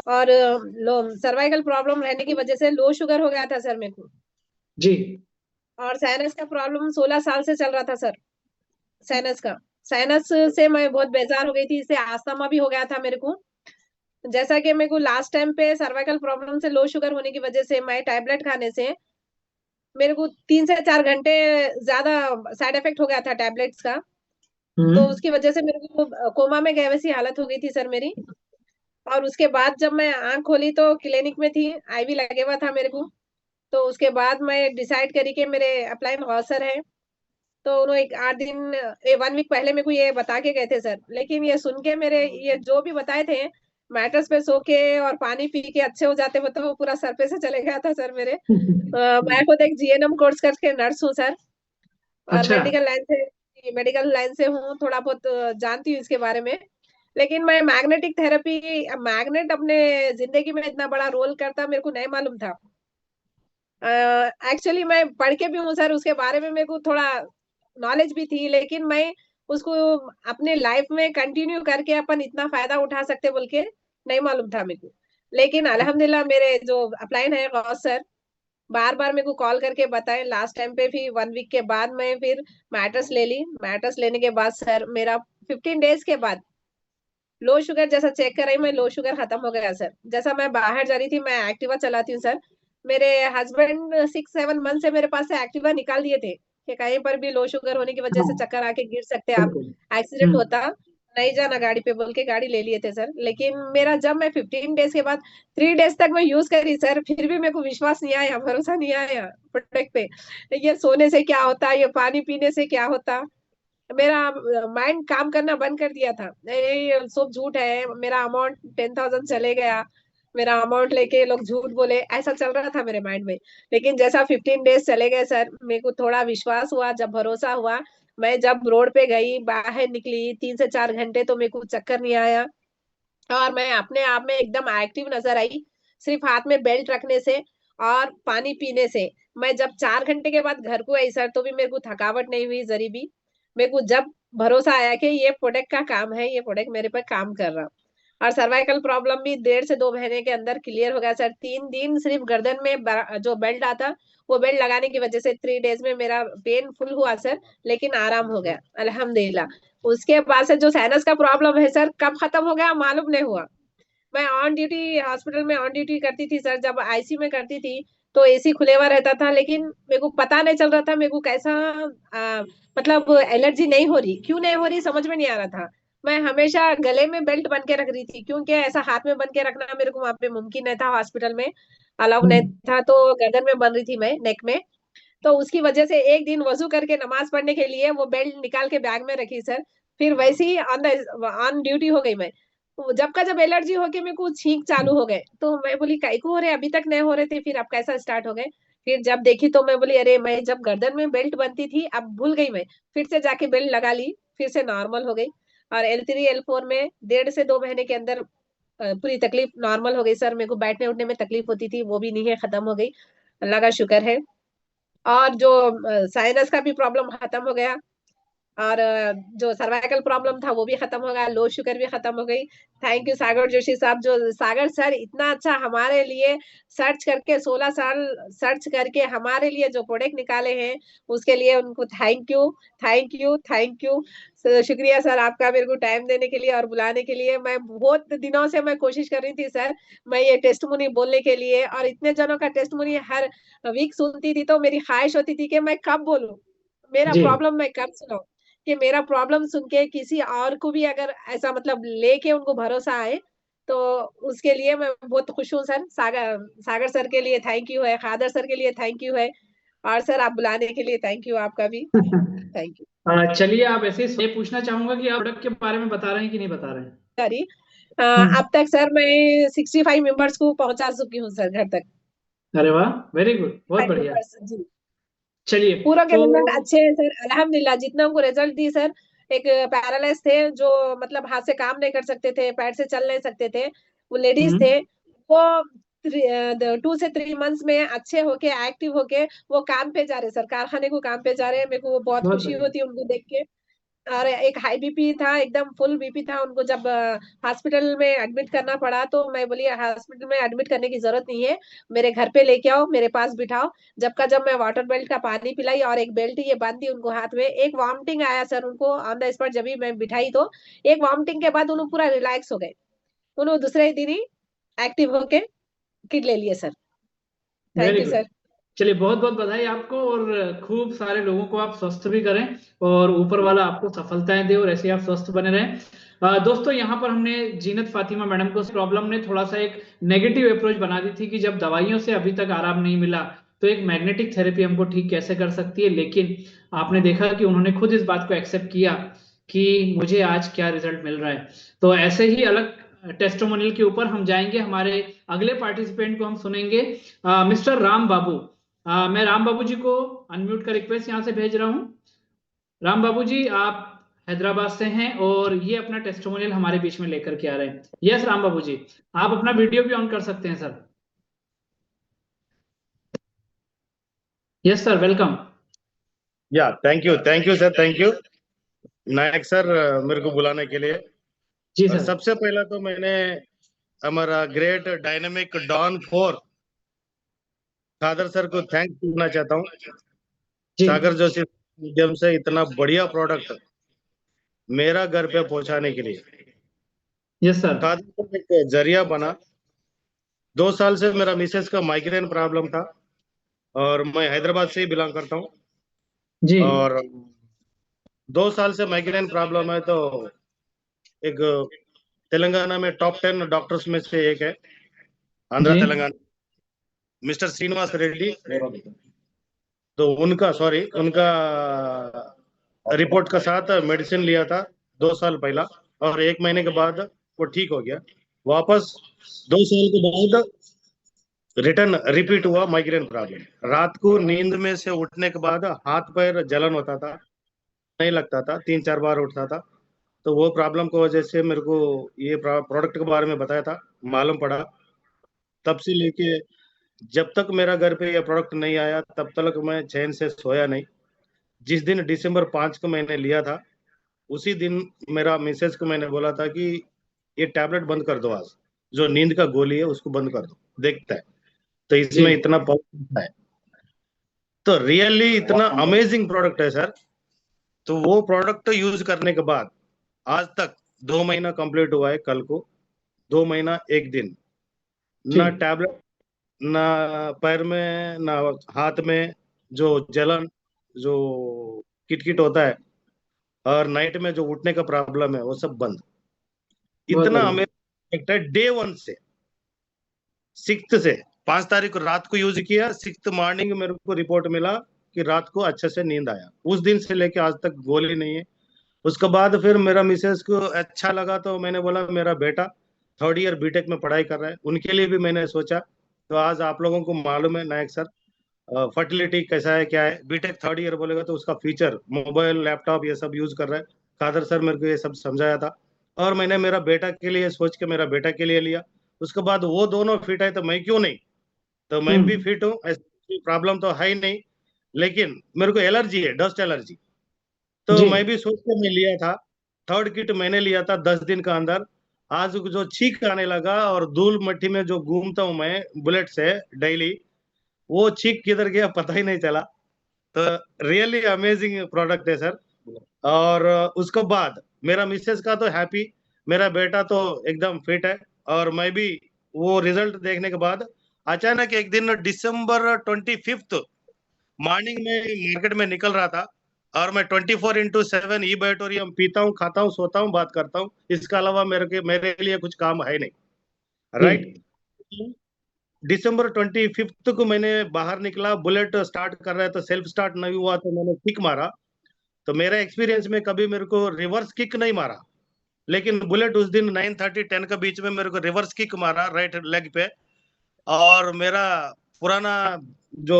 और लो cervical problem रहने की वजह से लो शुगर हो गया था सर मेरे को। जी। और साइनस का प्रॉब्लम 16 साल से चल रहा था सर। साइनस का, साइनस से मैं बहुत बेजार हो गई थी, इससे अस्थमा भी हो गया था मेरे को। जैसा कि मेरे को लास्ट टाइम पे सर्वाइकल प्रॉब्लम से लो शुगर होने की वजह से मैं टैबलेट खाने से मेरे को 3 से 4 घंटे ज्यादा साइड इफेक्ट हो गया था टैबलेट्स का। तो हम्म। उसकी वजह से मेरे को कोमा में गए वैसी हालत हो गई थी सर मेरी। और उसके बाद जब मैं आंख खोली तो क्लिनिक में थी, आईवी लगे हुआ था मेरे को। तो उसके बाद मैं डिसाइड करी कि मेरे अपलाइन अल्सर है। तो उन्होंने एक 8 दिन 1 वीक पहले मेरे को ये बता के गए थे सर, लेकिन ये सुन के मेरे ये जो भी बताए थे मैटर्स पे सो के और पानी पी के अच्छे हो जाते हो, तो वो पूरा सर पे से चले गया था सर मेरे। मैं खुद एक जीएनएम कोर्स करके नर्स हूँ सर। और अच्छा। मेडिकल लाइन से हूँ, थोड़ा बहुत जानती हूँ इसके बारे में। लेकिन मैं मैग्नेटिक थेरेपी, मैग्नेट अपने जिंदगी में इतना बड़ा रोल करता मेरे को नहीं मालूम था। एक्चुअली मैं पढ़ के भी हूँ सर उसके बारे में, मेरे को थोड़ा नॉलेज भी थी, लेकिन मैं उसको अपने लाइफ में कंटिन्यू करके अपन इतना फायदा उठा सकते बोल के नहीं मालूम था मेरे को। लेकिन अल्हम्दुलिल्लाह मेरे जो अपलाइन है गौस सर बार बार मेरे को कॉल करके बताए। लास्ट टाइम पे फिर 1 वीक के बाद मैं फिर मैटर्स ले ली। मैटर्स लेने के बाद सर मेरा 15 डेज के बाद लो शुगर जैसा चेक कर रही मैं, लो शुगर खत्म हो गया सर। जैसा मैं बाहर जा रही थी, मैं एक्टिवा चलाती हूँ सर। मेरे हस्बैंड 6-7 मंथ से मेरे पास से एक्टिवा निकाल दिए थे कि कहीं पर भी लो शुगर होने की वजह हाँ, से चक्कर आके गिर सकते आप, बिल्कुल। एक्सीडेंट होता, नहीं जाना गाड़ी पे बोल के गाड़ी ले लिए थे सर। लेकिन मेरा जब मैं 15 डेज के बाद 3 डेज तक मैं यूज करी सर, फिर भी मेरे को विश्वास नहीं आया, भरोसा नहीं आया प्रोडक्ट पे। ये सोने से क्या होता, ये पानी पीने से क्या होता, मेरा माइंड काम करना बंद कर दिया था। ये सब झूठ है, मेरा अमाउंट 10,000 चले गया, मेरा अमाउंट लेके लोग झूठ बोले, ऐसा चल रहा था मेरे माइंड में। लेकिन जैसा 15 डेज चले गए सर, मेरे को थोड़ा विश्वास हुआ, जब भरोसा हुआ, मैं जब रोड पे गई, बाहर निकली 3 से 4 घंटे, तो मेरे को चक्कर नहीं आया। और मैं अपने आप में एकदम एक्टिव नजर आई, सिर्फ हाथ में बेल्ट रखने से और पानी पीने से। मैं जब 4 घंटे के बाद घर को आई सर, तो भी मेरे को थकावट नहीं हुई जरी भी। मेरे को जब भरोसा आया कि ये प्रोडक्ट का काम है, ये प्रोडक्ट मेरे पर काम कर रहा। और सर्वाइकल प्रॉब्लम भी 1.5 से 2 महीने के अंदर क्लियर हो गया सर। 3 दिन सिर्फ गर्दन में जो बेल्ट आता, वो बेल्ट लगाने की वजह से 3 डेज में मेरा पेन फुल हुआ सर, लेकिन आराम हो गया अल्हम्दुलिल्लाह। उसके बाद से जो साइनस का प्रॉब्लम है सर, कब खत्म हो गया मालूम नहीं हुआ। मैं ऑन ड्यूटी हॉस्पिटल में ऑन ड्यूटी करती थी सर, जब आईसीयू में करती थी तो एसी खुले हुआ रहता था, लेकिन मेरे को पता नहीं चल रहा था मेरे को कैसा मतलब एलर्जी नहीं हो रही, क्यों नहीं हो रही समझ में नहीं आ रहा था। मैं हमेशा गले में बेल्ट बन के रख रही थी, क्योंकि ऐसा हाथ में बन के रखना मेरे को वहां पे मुमकिन नहीं था, हॉस्पिटल में अलाउ नहीं हम्म। था। तो गर्दन में बन रही थी मैं, नेक में। तो उसकी वजह से एक दिन वजू करके नमाज पढ़ने के लिए वो बेल्ट निकाल के बैग में रखी सर। फिर वैसे ही ऑन ड्यूटी हो गई मैं। तो जब का जब एलर्जी हो गई मेरे को छींक चालू हो गए, तो मैं बोली काहे को हो रहे, अभी तक नहीं हो रहे थे, फिर अब कैसा स्टार्ट हो गए। फिर जब देखी तो मैं बोली अरे मैं जब गर्दन में बेल्ट बनती थी अब भूल गई मैं। फिर से जाके बेल्ट लगा ली, फिर से नॉर्मल हो गई। और L3 L4 में 1.5 से 2 महीने के अंदर पूरी तकलीफ नॉर्मल हो गई सर। मेरे को बैठने उठने में तकलीफ होती थी, वो भी नहीं है, खत्म हो गई, अल्लाह का शुक्र है। और जो साइनस का भी प्रॉब्लम खत्म हो गया। और जो सर्वाइकल प्रॉब्लम था वो भी खत्म हो गया, लो शुगर भी खत्म हो गई। थैंक यू सागर जोशी साहब, जो सागर सर इतना अच्छा हमारे लिए सर्च करके 16 साल सर्च करके हमारे लिए जो प्रोडक्ट निकाले हैं, उसके लिए उनको thank you, thank you, thank you. शुक्रिया सर आपका मेरे को टाइम देने के लिए और बुलाने के लिए। मैं बहुत दिनों से मैं कोशिश कर रही थी सर, मैं ये टेस्टमोनी बोलने के लिए, और इतने जनों का टेस्टमोनी हर वीक सुनती थी, तो मेरी ख्वाहिश होती थी कि मैं कब बोलूं, मेरा जी। प्रॉब्लम मैं कब सुनाऊं, कि मेरा प्रॉब्लम सुन के किसी और को भी अगर ऐसा मतलब लेके उनको भरोसा आए, तो उसके लिए मैं बहुत खुश हूँ सर। सागर सागर सर के लिए थैंक यू है, खादर सर के लिए थैंक यू है, और सर आप बुलाने के लिए थैंक यू आपका भी, थैंक यू। चलिए, आप ऐसे ही ये पूछना चाहूंगा कि आप प्रोडक्ट के बारे में बता रहे हैं कि नहीं बता रहे हैं। सॉरी, हम्म। अब तक सर मैं 65 मेंबर्स को पहुंचा चुकी हूँ सर घर तक। अरे वाह, वेरी गुड, बहुत फाइव बढ़िया। मेंबर्स जी। चलिए। पूरा के तो रिजल्ट अच्छे हैं सर अल्हम्दुलिल्लाह, जितना उनको रिजल्ट दी सर। एक पैरालाइज थे, जो मतलब हाथ से काम नहीं कर सकते थे, पैर से चल नहीं सकते थे, वो लेडीज थे। हम्म। वो 2 से 3 मंथ्स में अच्छे होके एक्टिव होके वो काम पे जा रहे सर, कारखाने को काम पे जा रहे हैं। मेरे को वो बहुत बहुत खुशी बढ़िया। होती है उनको देख के। और एक हाई बीपी था, एकदम फुल बीपी था उनको। जब हॉस्पिटल में एडमिट करना पड़ा तो मैं बोली हॉस्पिटल में एडमिट करने की जरूरत नहीं है, मेरे घर पे लेके आओ, मेरे पास बिठाओ। जब मैं वाटर बेल्ट का पानी पिलाई और एक बेल्ट ये बांधी उनको हाथ में, एक वॉमिटिंग आया सर उनको ऑन द स्पॉट। जब भी मैं बिठाई तो एक वॉमिटिंग के बाद उन्होंने पूरा रिलैक्स हो गए। उन्होंने दूसरे ही दिन ही एक्टिव होके किट ले लिए sir. Thank very you good. Sir. चलिए, बहुत बहुत बधाई आपको, और खूब सारे लोगों को आप स्वस्थ भी करें, और ऊपर वाला आपको सफलताएं दे, और ऐसे ही आप स्वस्थ बने रहें। दोस्तों, यहाँ पर हमने जीनत फातिमा मैडम को प्रॉब्लम ने थोड़ा सा एक नेगेटिव अप्रोच बना दी थी कि जब दवाइयों से अभी तक आराम नहीं मिला तो एक मैग्नेटिक थेरेपी हमको ठीक कैसे कर सकती है। लेकिन आपने देखा कि उन्होंने खुद इस बात को एक्सेप्ट किया कि मुझे आज क्या रिजल्ट मिल रहा है। तो ऐसे ही अलग टेस्टिमोनियल के ऊपर हम जाएंगे। हमारे अगले पार्टिसिपेंट को हम सुनेंगे, मिस्टर राम बाबू। मैं राम बाबू जी को अनम्यूट का रिक्वेस्ट यहाँ से भेज रहा हूँ। राम बाबू जी, आप हैदराबाद से हैं और ये अपना टेस्टिमोनियल हमारे बीच में लेकर के आ रहे हैं। यस राम बाबू जी, आप अपना वीडियो भी ऑन कर सकते हैं सर। Yes sir, welcome. या thank you sir, thank you Nayak sir, मेरे को बुलाने के लिए। जी और सर। सबसे पहला तो मैंने हमारा ग्रेट डायनामिक डॉन 4 सागर सर को थैंक करना चाहता हूँ। जी। सागर जोशी मीडियम से इतना बढ़िया प्रोडक्ट मेरा घर पे पहुंचाने के लिए यस सर। सागर सर एक जरिया बना। 2 साल से मेरा मिसेस का माइग्रेन प्रॉब्लम था, और मैं हैदराबाद से ही बिलोंग करता हूँ। जी। और 2 साल से माइग्रेन प्रॉब्लम है, तो एक तेलंगाना में टॉप 10 डॉक्टर्स में से एक है, आंध्रा जी। तेलंगाना, मिस्टर श्रीनिवास रेड्डी। तो उनका रिपोर्ट का साथ मेडिसिन लिया था 2 साल पहला, और 1 महीने के बाद वो ठीक हो गया। वापस 2 साल के बाद रिटर्न रिपीट हुआ माइग्रेन प्रॉब्लम। रात को नींद में से उठने के बाद हाथ पैर जलन होता था, नहीं लगता था, 3-4 बार उठता था। तो वो प्रॉब्लम की वजह से मेरे को ये प्रोडक्ट के बारे में बताया था, मालूम पड़ा। तब से लेके जब तक मेरा घर पे ये प्रोडक्ट नहीं आया तब तक मैं चैन से सोया नहीं। जिस दिन दिसंबर 5 को मैंने लिया था, उसी दिन मेरा मिसेज को मैंने बोला था कि ये टैबलेट बंद कर दो, आज जो नींद का गोली है उसको बंद कर दो, देखता है तो जी। इसमें इतना पावर है। तो रियली इतना अमेजिंग प्रोडक्ट है सर। तो वो प्रोडक्ट यूज करने के बाद आज तक 2 महीना कंप्लीट हुआ है, कल को 2 महीना 1 दिन। जी। ना टैबलेट, ना पैर में, ना हाथ में जो जलन, जो किटकिट होता है, और नाइट में जो उठने का प्रॉब्लम है, वो सब बंद। बहुत इतना बढ़िया। हमें लगता है डे 1 से, 6 से 5 तारीख को रात को यूज किया, 6 मॉर्निंग मेरे को रिपोर्ट मिला कि रात को अच्छे से नींद आया। उस दिन से लेके आज तक गोली नहीं है। उसके बाद फिर मेरा मिसेस को अच्छा लगा, तो मैंने बोला मेरा बेटा 3rd ईयर बीटेक में पढ़ाई कर रहा है, उनके लिए भी मैंने सोचा। तो आज आप लोगों को मालूम है नायक सर, फर्टिलिटी कैसा है क्या है। बीटेक 3rd ईयर बोलेगा तो उसका फ्यूचर मोबाइल लैपटॉप ये सब यूज कर रहा है। कादर सर मेरे को ये सब समझाया था, और मैंने मेरा बेटा के लिए सोच के मेरा बेटा के लिए लिया। उसके बाद वो दोनों फिट है तो मैं क्यों नहीं, तो मैं भी हम्म। फिट हूँ, ऐसी प्रॉब्लम तो है ही नहीं। लेकिन मेरे को एलर्जी है, डस्ट एलर्जी। तो जी। मैं भी सोच के मैं लिया था। 3rd किट मैंने लिया था 10 दिन का अंदर। आज जो छींक आने लगा और धूल मट्टी में जो घूमता हूँ मैं बुलेट से डेली, वो छींक किधर गया पता ही नहीं चला। तो रियली अमेजिंग प्रोडक्ट है सर। और उसके बाद मेरा मिसेस का तो हैप्पी, मेरा बेटा तो एकदम फिट है। और मैं भी वो रिजल्ट देखने के बाद अचानक एक दिन December 25 मॉर्निंग में मार्केट में निकल रहा था, और मैं 24/7 ई बैटोरियम पीता हूँ, खाता हूँ, सोता हूँ, बात करता हूँ। इसके अलावा मेरे लिए कुछ काम है नहीं, जी। राइट। December 25 को मैंने बाहर निकला, बुलेट स्टार्ट कर रहा है तो सेल्फ स्टार्ट नहीं हुआ, तो मैंने किक मारा। तो मेरा एक्सपीरियंस में कभी मेरे को रिवर्स किक नहीं मारा, लेकिन बुलेट उस दिन 9:30-10 के बीच में मेरे को रिवर्स किक मारा राइट लेग पे। और मेरा पुराना जो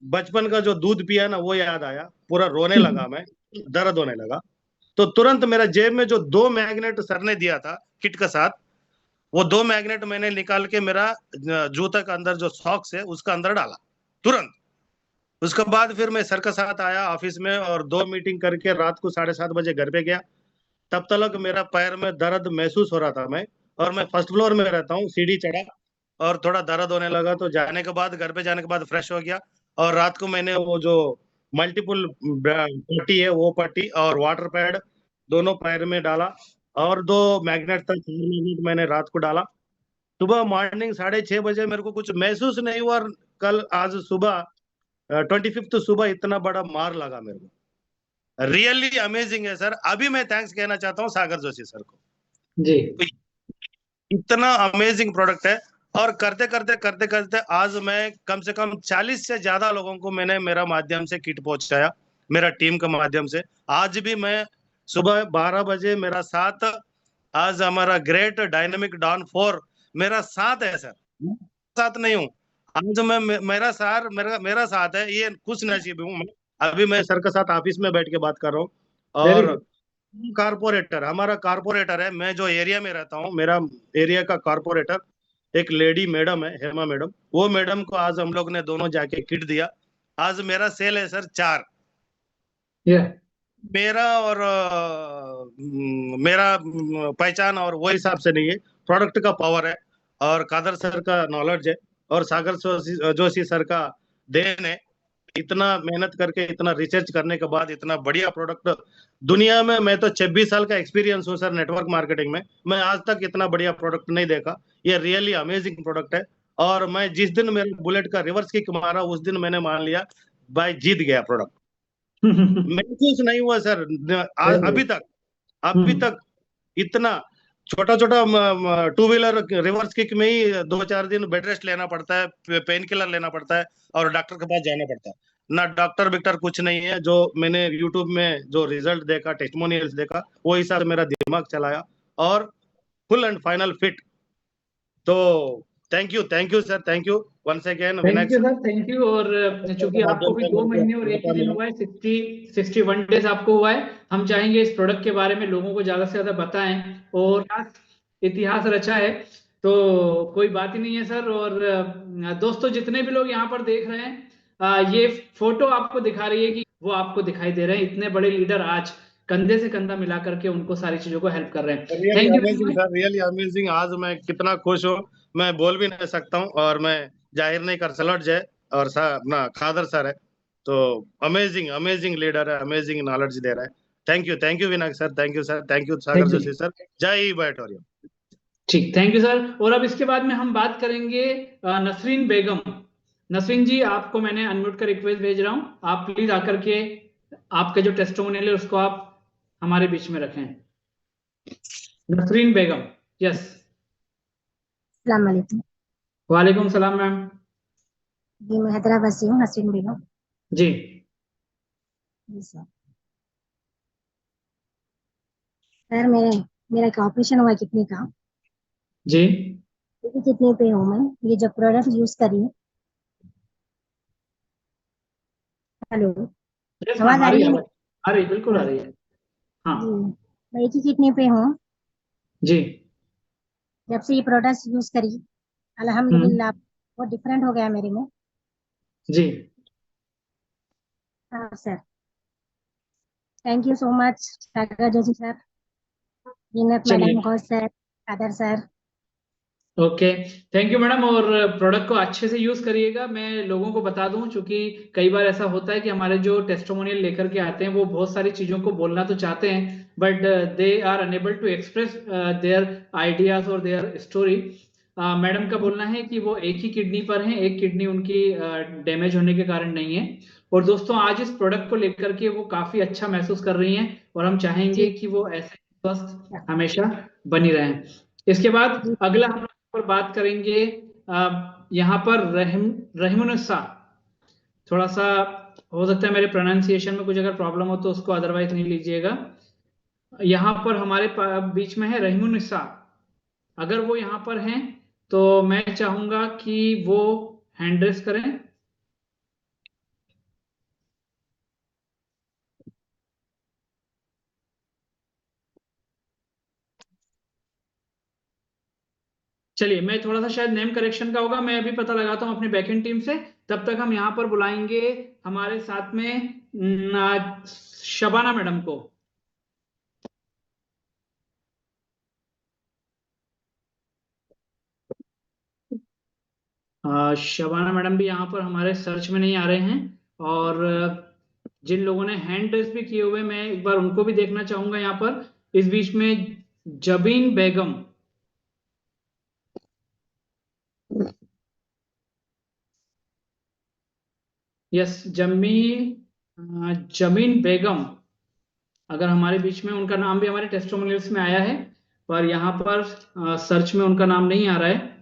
बचपन का जो दूध पिया ना, वो याद आया, पूरा रोने लगा मैं, दर्द होने लगा। तो तुरंत मेरा जेब में जो 2 मैग्नेट सर ने दिया था किट के साथ, वो 2 मैग्नेट मैंने निकाल के मेरा जूता का अंदर जो सॉक्स है उसका अंदर डाला तुरंत। उसके बाद फिर मैं सर के साथ आया ऑफिस में और 2 मीटिंग करके रात को 7:30 बजे घर पे गया। तब तक मेरा पैर में दर्द महसूस हो रहा था मैं, और मैं फर्स्ट फ्लोर में रहता हूँ, सीढ़ी चढ़ा और थोड़ा दर्द होने लगा, तो जाने के बाद घर पे जाने के बाद फ्रेश हो गया। और रात को मैंने वो जो मल्टीपल पट्टी है वो पट्टी और वाटर पैड दोनों पैर में डाला, और 2 मैग्नेट था, 4 मैग्नेट मैंने रात को डाला। सुबह मॉर्निंग 6:30 बजे मेरे को कुछ महसूस नहीं हुआ, और कल आज सुबह 25th सुबह इतना बड़ा मार लगा मेरे को। रियली अमेजिंग है सर। अभी मैं थैंक्स कहना चाहता हूँ सागर जोशी सर को। जी तो इतना अमेजिंग प्रोडक्ट है, और करते करते करते करते आज मैं कम से कम 40 से ज्यादा लोगों को मैंने मेरा माध्यम से किट पहुंचाया, मेरा टीम के माध्यम से। आज भी मैं सुबह 12 बजे मेरा साथ, आज हमारा ग्रेट डायनेमिक डॉन 4 मेरा साथ है सर, मैं साथ नहीं हूँ। आज मैं मेरा सार मेरा मेरा साथ है, ये खुश नसीब हूँ मैं। अभी मैं सर के साथ ऑफिस में बैठ के बात कर रहा हूँ। वेरी और गुड। कारपोरेटर, हमारा कारपोरेटर है, मैं जो एरिया में रहता हूँ, मेरा एरिया का कारपोरेटर एक लेडी मैडम है, हेमा मैडम। वो मैडम को आज हम लोग ने दोनों जाके किट दिया। आज मेरा सेल है सर 4। या मेरा और मेरा पहचान और वो हिसाब से नहीं है, प्रोडक्ट का पावर है, और कादर सर का नॉलेज है, और सागर जोशी सर का देन है। इतना मेहनत करके, इतना रिसर्च करने के बाद इतना बढ़िया प्रोडक्ट दुनिया में, मैं तो 26 साल का एक्सपीरियंस हूँ सर नेटवर्क मार्केटिंग में, मैं आज तक इतना बढ़िया प्रोडक्ट नहीं देखा। ये रियली अमेजिंग प्रोडक्ट है। और मैं जिस दिन मेरे बुलेट का रिवर्स किक मारा, उस दिन मैंने मान लिया भाई जीत गया प्रोडक्ट। महसूस नहीं हुआ सर वेरी अभी गुड। तक, अभी तक इतना छोटा छोटा 2 व्हीलर रिवर्स किक में ही 2-4 दिन बेड रेस्ट लेना पड़ता है, पेन किलर लेना पड़ता है, और डॉक्टर के पास जाना पड़ता है। ना डॉक्टर विक्टर कुछ नहीं है। जो मैंने यूट्यूब में जो रिजल्ट देखा, टेस्टिमोनियल्स देखा, वो हिसाब से मेरा दिमाग चलाया, और फुल एंड फाइनल फिट। तो thank you sir, thank you once again thank Vinayak you sir. Sir, thank you. और चूंकि आपको माध्यम भी से दो मेरे महीने और को एक ही मौका दिन मिला। हुआ है, 61 डेज आपको हुआ है। हम चाहेंगे इस प्रोडक्ट के बारे में लोगों को ज्यादा से ज्यादा बताएं, और इतिहास रचा है, तो कोई बात ही नहीं है सर। और दोस्तों जितने भी लोग यहाँ पर देख रहे हैं, ये फोटो आपको दिखा रही है कि वो आपको दिखाई दे रहे हैं, इतने बड़े लीडर आज कंधे से कंधा मिला करके उनको सारी चीजों को हेल्प कर रहे हैं। Really thank you very amazing much. Sir, really amazing. आज मैं कितना खुश हूँ, मैं बोल भी नहीं सकता हूँ, और मैं जाहिर नहीं कर सलट जाए। और सर अपना खादर सर है, तो अमेजिंग अमेजिंग लीडर है, अमेजिंग नॉलेज दे रहा है। Thank you Vinayak sir, thank you sir, thank you Sagar thank you. Joshi sir. जय बैठोरियम। ठीक, थैंक यू सर। और अब इसके बाद में हम बात करेंगे नसरीन बेगम। नसरीन जी, आपको मैंने अनम्यूट का रिक्वेस्ट भेज रहा हूं, आप प्लीज आकर के आपके जो टेस्टिमोनियल है उसको आप हमारे बीच में रखें। नसरीन बेगम, यस। अस्सलाम वालेकुम। वालेकुम सलाम मैम। जी मैं हैदराबाद से हूँ, नसरीन बेगम। जी जी सर। सर मेरा एक ऑपरेशन हुआ है किडनी का। जी देखिए कितने पे हूँ मैं, ये जब प्रोडक्ट यूज करी। हेलो, यस आवाज मैम, आ आ रही रही है है, मेरी? आ रही, बिल्कुल आ हाँ रही है। हाँ जी, मैं एक ही किडनी पे हूँ। जी। जब से ये प्रोडक्ट यूज करी, अल्हम्दुलिल्लाह बहुत डिफरेंट हो गया मेरे में। जी हाँ sir, thank you so much Sagar Joshi sir, Zeenat चलिए, madam, Gaus sir, Kadar sir. Okay, thank you madam. और प्रोडक्ट को अच्छे से यूज करिएगा। मैं लोगों को बता दूं, क्योंकि कई बार ऐसा होता है कि हमारे जो टेस्टिमोनियल लेकर के आते हैं वो बहुत सारी चीजों को बोलना तो चाहते हैं, but they are unable to express their ideas और देयर स्टोरी। मैडम का बोलना है कि वो एक ही किडनी पर हैं, एक किडनी उनकी डैमेज होने के कारण नहीं है। और दोस्तों आज इस प्रोडक्ट को लेकर के वो काफी अच्छा महसूस कर रही हैं, और हम चाहेंगे जी कि वो ऐसे स्वस्थ हमेशा बनी रहें। इसके बाद जी अगला हम पर बात करेंगे। यहाँ पर रहीमुन्निसा, थोड़ा सा हो सकता है मेरे प्रोनाउंसिएशन में कुछ अगर प्रॉब्लम हो तो उसको अदरवाइज नहीं लीजिएगा। यहाँ पर हमारे बीच में है रहीमुन्निसा। अगर वो यहाँ पर हैं तो मैं चाहूंगा कि वो हैंड रेस करें। चलिए, मैं थोड़ा सा शायद नेम करेक्शन का होगा, मैं अभी पता लगाता हूँ अपनी बैकएंड टीम से, तब तक हम यहाँ पर बुलाएंगे हमारे साथ में शबाना मैडम को। शबाना मैडम भी यहाँ पर हमारे सर्च में नहीं आ रहे हैं, और जिन लोगों ने हैंड रेस भी किए हुए, मैं एक बार उनको भी देखना चाहूंगा यहाँ पर। इस बीच में जबीन बेगम, यस जमीन बेगम, अगर हमारे बीच में, उनका नाम भी हमारे टेस्टिमोनियल्स में आया है, पर यहाँ पर सर्च में उनका नाम नहीं आ रहा है।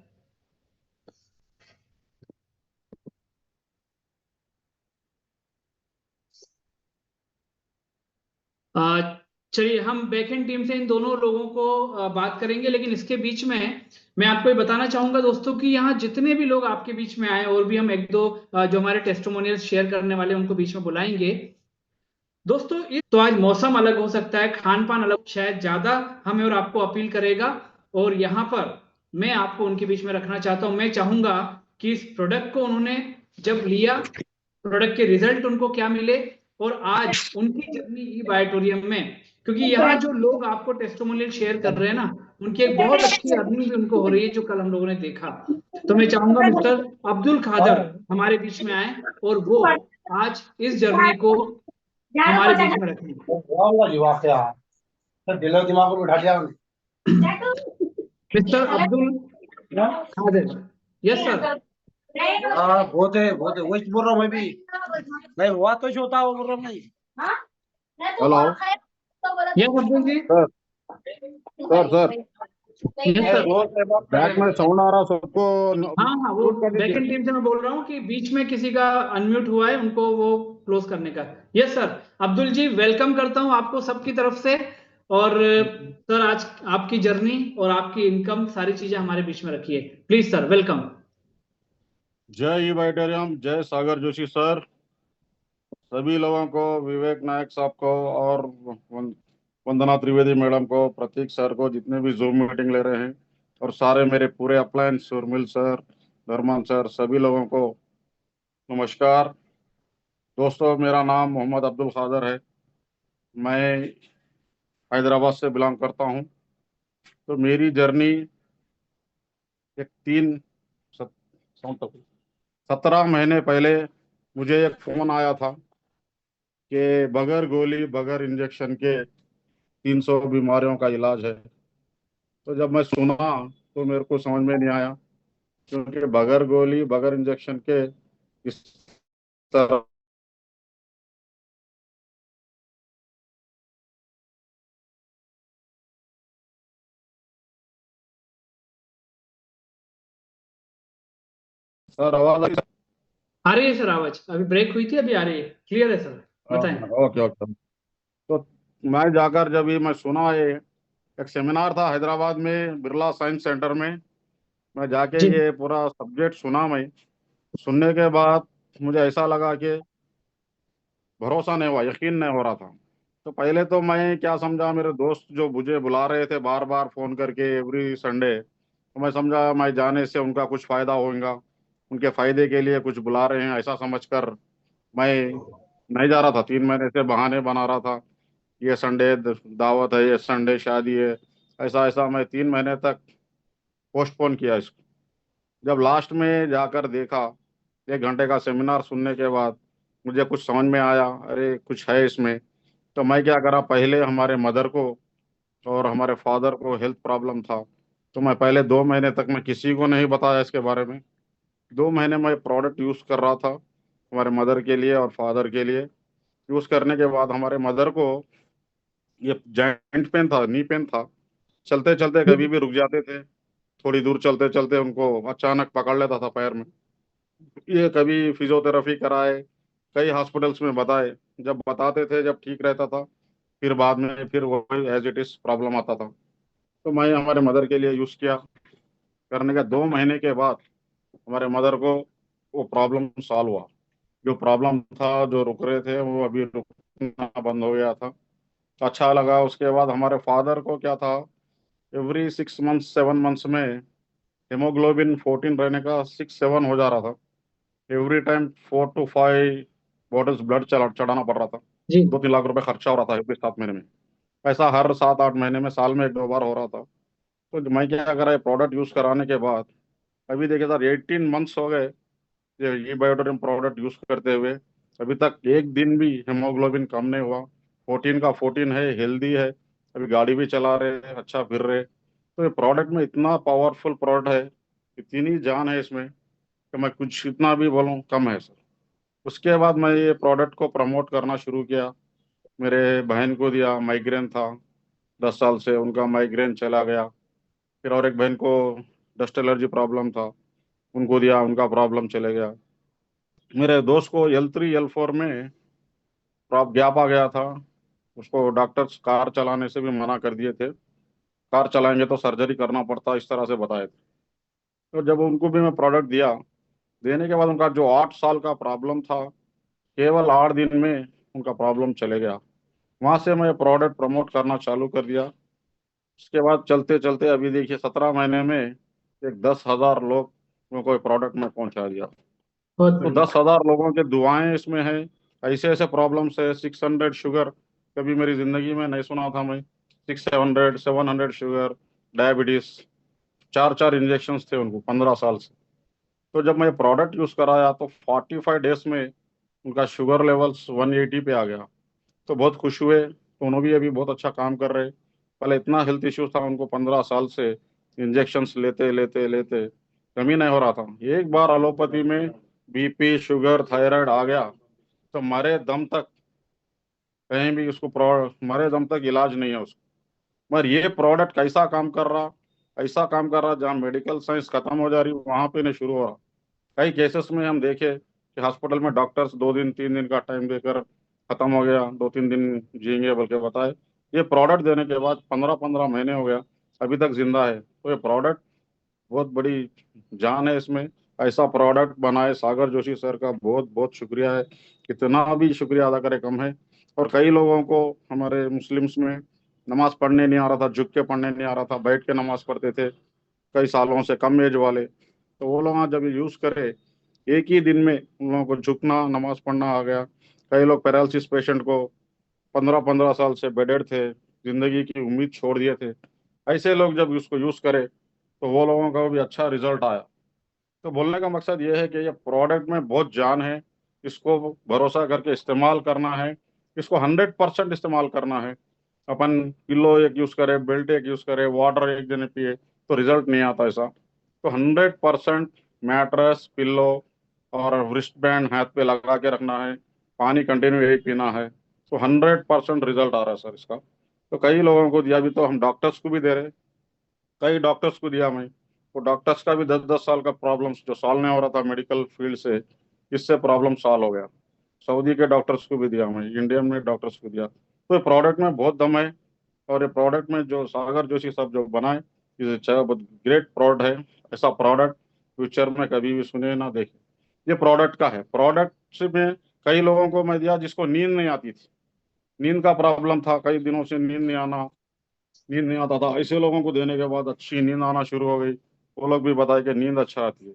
चलिए, हम बैकएंड टीम से इन दोनों लोगों को बात करेंगे, लेकिन इसके बीच में मैं आपको ये बताना चाहूंगा दोस्तों कि यहाँ जितने भी लोग आपके बीच में आए, और भी हम एक दो जो हमारे टेस्टिमोनियल्स शेयर करने वाले उनको बीच में बुलाएंगे। दोस्तों, तो आज मौसम अलग हो सकता है, खान पान अलग, शायद ज्यादा हमें और आपको अपील करेगा, और यहाँ पर मैं आपको उनके बीच में रखना चाहता हूं। मैं चाहूंगा कि इस प्रोडक्ट को उन्होंने जब लिया, प्रोडक्ट के रिजल्ट उनको क्या मिले, और आज उनकी जर्नी ई बायोटोरियम में, क्योंकि यहाँ जो लोग आपको टेस्टिमोनियल शेयर कर रहे हैं ना, उनकी एक बहुत अच्छी अर्निंग भी उनको हो रही है, जो कल हम लोगों ने देखा। तो मैं चाहूंगा मिस्टर अब्दुल खादर हमारे बीच में आए, और वो आज इस जर्नी को हमारे बीच में रखेंगे। मिस्टर अब्दुल खादर, यस सर। बहुत है वही बोल रहा हूँ मैं भी। नहीं हुआ तो होता है, वो बोल रहा हूँ मैं। Hello yes Abdul ji. Sir sir yes sir. Back में साउंड आ रहा सबको। हाँ, वो बैकएंड टीम से मैं बोल रहा हूँ कि बीच में किसी का अनम्यूट हुआ है, उनको वो क्लोज करने का। Yes sir. Abdul ji, welcome करता हूँ आपको सबकी तरफ से। और सर, आज आपकी जर्नी और आपकी इनकम, सारी चीजें हमारे बीच में रखिए, प्लीज सर, वेलकम। जय ई बायोटोरियम, जय सागर जोशी सर, सभी लोगों को, विवेक नायक साहब को, और वंदना त्रिवेदी मैडम को, प्रतीक सर को, जितने भी जूम मीटिंग ले रहे हैं, और सारे मेरे पूरे अपलाइन, सुरमिल सर, धर्मान सर, सभी लोगों को नमस्कार। दोस्तों, मेरा नाम मोहम्मद अब्दुल खादर है, मैं हैदराबाद से बिलोंग करता हूं। तो मेरी जर्नी एक 17 महीने पहले मुझे एक फोन आया था कि बगैर गोली बगैर इंजेक्शन के 300 बीमारियों का इलाज है। तो जब मैं सुना तो मेरे को समझ में नहीं आया, क्योंकि बगैर गोली बगैर इंजेक्शन के इस तरह सर आवाज आ रही है सर आवाज? अभी ब्रेक हुई थी, अभी आ रही है, क्लियर है सर, बताएं। Okay okay. तो मैं जाकर जब ये मैं सुना, ये एक सेमिनार था हैदराबाद में बिरला साइंस सेंटर में, मैं जाके जी। ये पूरा सब्जेक्ट सुना। मैं सुनने के बाद मुझे ऐसा लगा कि भरोसा नहीं हुआ, यकीन नहीं हो रहा था। तो पहले तो मैं क्या समझा, मेरे दोस्त जो मुझे बुला रहे थे बार बार फोन करके एवरी संडे, तो मैं समझा मैं जाने से उनका कुछ फायदा होगा, उनके फायदे के लिए कुछ बुला रहे हैं, ऐसा समझकर मैं नहीं जा रहा था। 3 महीने से बहाने बना रहा था, ये संडे दावत है, ये संडे शादी है, ऐसा ऐसा मैं 3 महीने तक पोस्टपोन किया इसको। जब लास्ट में जाकर देखा, 1 घंटे का सेमिनार सुनने के बाद मुझे कुछ समझ में आया, अरे कुछ है इसमें। तो मैं क्या करा, पहले हमारे मदर को और हमारे फादर को हेल्थ प्रॉब्लम था, तो मैं पहले 2 महीने तक मैं किसी को नहीं बताया इसके बारे में। 2 महीने मैं प्रोडक्ट यूज़ कर रहा था हमारे मदर के लिए और फादर के लिए। यूज़ करने के बाद हमारे मदर को ये जॉइंट पेन था, नी पेन था, चलते चलते कभी भी रुक जाते थे, थोड़ी दूर चलते चलते उनको अचानक पकड़ लेता था पैर में। ये कभी फिजियोथेरेपी कराए, कई हॉस्पिटल्स में बताए, जब बताते थे जब ठीक रहता था, फिर बाद में फिर वही एज इट इज प्रॉब्लम आता था। तो मैं हमारे मदर के लिए यूज़ किया, करने के 2 महीने के बाद हमारे मदर को वो प्रॉब्लम सॉल्व हुआ। जो प्रॉब्लम था, जो रुक रहे थे, वो अभी रुकना बंद हो गया था। तो अच्छा लगा। उसके बाद हमारे फादर को क्या था, एवरी 6 मंथ्स 7 मंथ्स में हेमोग्लोबिन 14 रहने का 6-7 हो जा रहा था। Every time 4 to 5 bottles blood चढ़ाना पड़ रहा था। जी 2-3 लाख रुपए खर्चा हो रहा था एवरी 7 महीने में। ऐसा हर 7-8 महीने में, साल में 1-2 बार हो रहा था। तो मैं क्या करा, ये प्रोडक्ट यूज कराने के बाद अभी देखिए सर 18 मंथ्स हो गए ये बायोटोरियम प्रोडक्ट यूज करते हुए। अभी तक एक दिन भी हेमोग्लोबिन कम नहीं हुआ। 14 का 14 है, हेल्दी है। अभी गाड़ी भी चला रहे हैं, अच्छा फिर रहे। तो ये प्रोडक्ट में इतना पावरफुल प्रोडक्ट है, इतनी जान है इसमें कि मैं कुछ इतना भी बोलूँ कम है सर। उसके बाद मैं ये प्रोडक्ट को प्रमोट करना शुरू किया। मेरे बहन को दिया, माइग्रेन था 10 साल से, उनका माइग्रेन चला गया। फिर और एक बहन को डस्ट एलर्जी प्रॉब्लम था, उनको दिया, उनका प्रॉब्लम चले गया। मेरे दोस्त को L3 L4 में गैप आ गया था, उसको डॉक्टर्स कार चलाने से भी मना कर दिए थे। कार चलाएंगे तो सर्जरी करना पड़ता, इस तरह से बताए थे। तो जब उनको भी मैं प्रोडक्ट दिया, देने के बाद उनका जो 8 साल का प्रॉब्लम था, केवल 8 दिन में उनका प्रॉब्लम चले गया। वहां से मैं प्रोडक्ट प्रमोट करना चालू कर दिया। उसके बाद चलते चलते अभी देखिए 17 महीने में एक 10,000 लोगों को प्रोडक्ट में पहुंचा दिया। बहुत तो बढ़िया। 10,000 लोगों के दुआएं इसमें है। ऐसे ऐसे प्रॉब्लम्स है, 600 शुगर कभी मेरी जिंदगी में नहीं सुना था मैं। 600 700 शुगर, डायबिटीज, 4 4 इंजेक्शन थे उनको 15 साल से। तो जब मैं प्रोडक्ट यूज कराया तो 45 डेज में उनका शुगर लेवल्स 180 पे आ गया। तो बहुत खुश हुए, दोनों भी अभी बहुत अच्छा काम कर रहे। पहले इतना हेल्थ इश्यूज था उनको, 15 साल से इंजेक्शंस लेते लेते लेते कमी नहीं हो रहा था। एक बार एलोपैथी में बीपी, शुगर, थायराइड आ गया तो मरे दम तक, कहीं भी उसको मरे दम तक इलाज नहीं है उसको। मगर ये प्रोडक्ट कैसा काम कर रहा, ऐसा काम कर रहा जहाँ मेडिकल साइंस खत्म हो जा रही वहां पे नहीं शुरू हो रहा। कई केसेस में हम देखे कि हॉस्पिटल में डॉक्टर्स 2 दिन 3 दिन का टाइम देकर खत्म हो गया, 2-3 दिन जिएंगे बल्कि बताए। ये प्रोडक्ट देने के बाद 15-15 महीने हो गया, अभी तक जिंदा है। तो ये प्रोडक्ट बहुत बड़ी जान है इसमें। ऐसा प्रोडक्ट बनाए सागर जोशी सर का बहुत बहुत शुक्रिया है, कितना भी शुक्रिया अदा करे कम है। और कई लोगों को हमारे मुस्लिम्स में नमाज पढ़ने नहीं आ रहा था, झुक के पढ़ने नहीं आ रहा था, बैठ के नमाज पढ़ते थे कई सालों से, कम एज वाले। तो वो लोग जब यूज करे एक ही दिन में उन लोगों को झुकना, नमाज पढ़ना आ गया। कई लोग पैरालिसिस पेशेंट को 15-15 साल से बेडेड थे, जिंदगी की उम्मीद छोड़ दिए थे, ऐसे लोग जब उसको यूज करे तो वो लोगों का भी अच्छा रिजल्ट आया। तो बोलने का मकसद ये है कि ये प्रोडक्ट में बहुत जान है, इसको भरोसा करके इस्तेमाल करना है, इसको 100% इस्तेमाल करना है। अपन पिल्लो एक यूज करे, बेल्ट एक यूज करे, वाटर एक दिन पिए तो रिजल्ट नहीं आता ऐसा। तो 100% मैट्रेस, पिल्लो और रिस्ट बैंड हाथ पे लगा के रखना है, पानी कंटिन्यू यही पीना है। तो 100% रिजल्ट आ रहा है सर इसका। तो कई लोगों को दिया, भी तो हम डॉक्टर्स को भी दे रहे, कई डॉक्टर्स को दिया मैं। तो डॉक्टर्स का भी 10-10 साल का प्रॉब्लम जो सॉल्व नहीं हो रहा था मेडिकल फील्ड से, इससे प्रॉब्लम सॉल्व हो गया। सऊदी के डॉक्टर्स को भी दिया मैं, इंडियन में डॉक्टर्स को दिया। तो ये प्रोडक्ट में बहुत दम है। और ये प्रोडक्ट में जो सागर जोशी सब जो बनाए, ये बहुत ग्रेट प्रोडक्ट है। ऐसा प्रोडक्ट फ्यूचर में कभी भी सुने ना देखे। ये प्रोडक्ट का है। प्रोडक्ट में कई लोगों को मैं दिया जिसको नींद नहीं आती थी, नींद का प्रॉब्लम था, कई दिनों से नींद नहीं आता था। ऐसे लोगों को देने के बाद अच्छी नींद आना शुरू हो गई। वो लोग भी बताए कि नींद अच्छा आती है।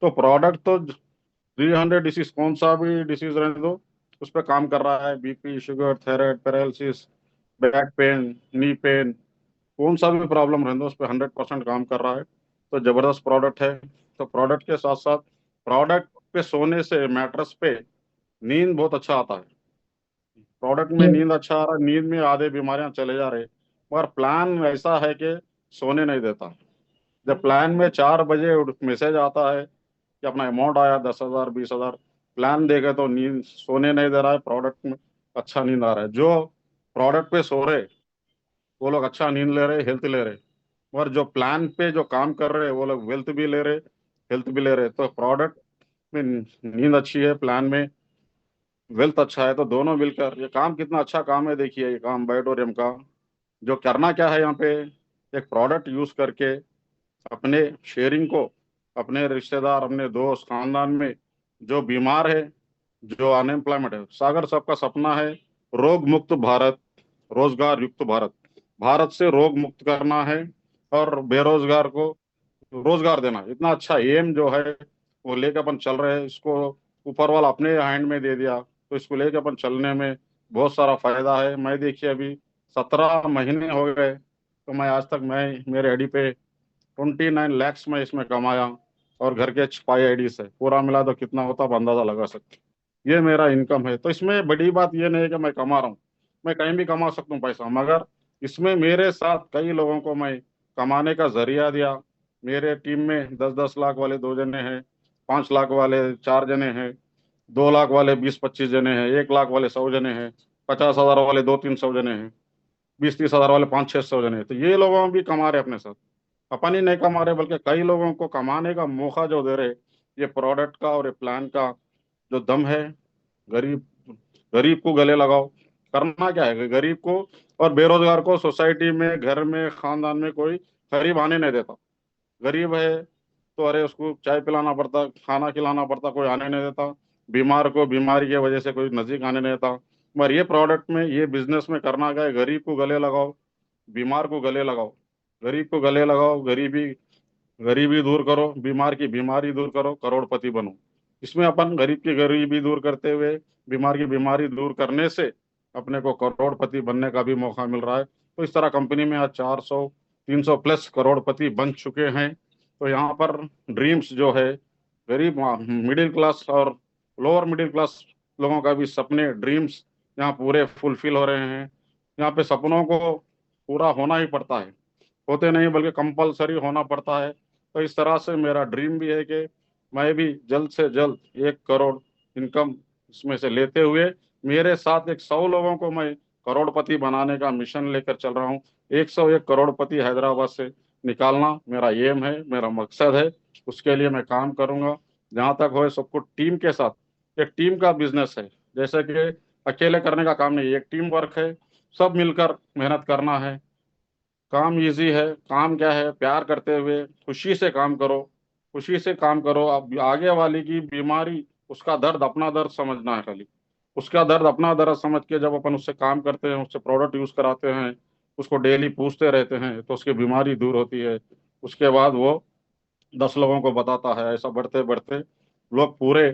तो प्रोडक्ट तो 300 डिसीज, कौन सा भी डिसीज रहने दो, उस पर काम कर रहा है। BP, sugar, thyroid, paralysis, back pain, knee pain, कौन सा भी प्रॉब्लम रहने दो, उस पर 100% काम कर रहा है। तो जबरदस्त प्रोडक्ट है। तो प्रोडक्ट के साथ साथ प्रोडक्ट पे सोने से, मैट्रेस पे नींद बहुत अच्छा आता है। प्रोडक्ट में नींद अच्छा आ रहा है, नींद में आधे बीमारियां चले जा रहे। मगर प्लान ऐसा है कि सोने नहीं देता। जब प्लान में 4 बजे मैसेज आता है कि अपना अमाउंट आया 10,000 20,000, प्लान देखे तो नींद सोने नहीं दे रहा है, प्रोडक्ट में अच्छा नींद आ रहा है। जो प्रोडक्ट पे सो रहे वो लोग अच्छा नींद ले रहे, हेल्थ ले रहे। और जो प्लान पे जो काम कर रहे हैं वो लोग वेल्थ भी ले रहे, हेल्थ भी ले रहे। तो प्रोडक्ट में नींद अच्छी है, प्लान में वेल्थ अच्छा है, तो दोनों मिलकर ये काम कितना अच्छा काम है। देखिए ये काम बायोटोरियम का जो करना क्या है यहाँ पे, एक प्रोडक्ट यूज करके अपने शेयरिंग को, अपने रिश्तेदार, अपने दोस्त, खानदान में जो बीमार है, जो अनएम्प्लॉयमेंट है, सागर सबका सपना है रोग मुक्त भारत, रोजगार युक्त भारत। भारत से रोग मुक्त करना है और बेरोजगार को रोजगार देना, इतना अच्छा एम जो है वो लेके अपन चल रहे हैं, इसको ऊपर वाला अपने हैंड में दे दिया, तो इसको लेके अपन चलने में बहुत सारा फायदा है। मैं देखिए अभी 17 महीने हो गए, तो मैं आज तक मैं मेरे आईडी पे 29 lakhs में इसमें कमाया, और घर के 5 ID से पूरा मिला तो कितना होता आप अंदाजा लगा सकते। ये मेरा इनकम है। तो इसमें बड़ी बात ये नहीं है कि मैं कमा रहा हूँ, मैं कहीं भी कमा सकता हूँ पैसा, मगर इसमें मेरे साथ कई लोगों को मैं कमाने का जरिया दिया। मेरे टीम में 10-10 लाख वाले 2 जने हैं, 5 लाख वाले 4 जने हैं, 2 लाख वाले 20-25 जने हैं, 1 लाख वाले 100 जने हैं, 50,000 वाले 200-300 जने हैं, 20-30 हजार वाले 500-600 जने हैं। तो ये लोगों भी कमा रहे अपने साथ, अपन ही नहीं कमा रहे बल्कि कई लोगों को कमाने का मौका जो दे रहे। ये प्रोडक्ट का और ये प्लान का जो दम है, गरीब गरीब को गले लगाओ। करना क्या है, गरीब को और बेरोजगार को सोसाइटी में, घर में, खानदान में कोई करीब आने नहीं देता। गरीब है तो अरे उसको चाय पिलाना पड़ता, खाना खिलाना पड़ता, कोई आने नहीं देता। बीमार को बीमारी की वजह से कोई नजदीक आने नहीं देता। मगर ये प्रोडक्ट में, ये बिजनेस में करना क्या है, गरीब को गले लगाओ, बीमार को गले लगाओ। गरीब को गले लगाओ, गरीबी दूर करो, बीमार की बीमारी दूर करो, करोड़पति बनो। इसमें अपन गरीब की गरीबी दूर करते हुए, बीमार की बीमारी दूर करने से अपने को करोड़पति बनने का भी मौका मिल रहा है। तो इस तरह कंपनी में आज 400-300 प्लस करोड़पति बन चुके हैं। तो यहाँ पर ड्रीम्स जो है, गरीब मिडिल क्लास और लोअर मिडिल क्लास लोगों का भी सपने, ड्रीम्स यहाँ पूरे फुलफिल हो रहे हैं। यहाँ पे सपनों को पूरा होना ही पड़ता है, होते नहीं बल्कि कंपलसरी होना पड़ता है। तो इस तरह से मेरा ड्रीम भी है कि मैं भी जल्द से जल्द 1 करोड़ इनकम इसमें से लेते हुए, मेरे साथ 100 लोगों को मैं करोड़पति बनाने का मिशन लेकर चल रहा हूँ। 101 करोड़पति हैदराबाद से निकालना मेरा एम है, मेरा मकसद है। उसके लिए मैं काम करूंगा जहां तक हो सबको टीम के साथ। एक टीम का बिजनेस है, जैसे कि अकेले करने का काम नहीं, एक टीम वर्क है, सब मिलकर मेहनत करना है। काम इजी है। काम क्या है, प्यार करते हुए खुशी से काम करो, खुशी से काम करो। अब आगे वाले की बीमारी, उसका दर्द अपना दर्द समझना है, खाली उसका दर्द अपना दर्द समझ के जब अपन उससे काम करते हैं, उससे प्रोडक्ट यूज कराते हैं, उसको डेली पूछते रहते हैं, तो उसकी बीमारी दूर होती है। उसके बाद वो 10 लोगों को बताता है। ऐसा बढ़ते बढ़ते लोग पूरे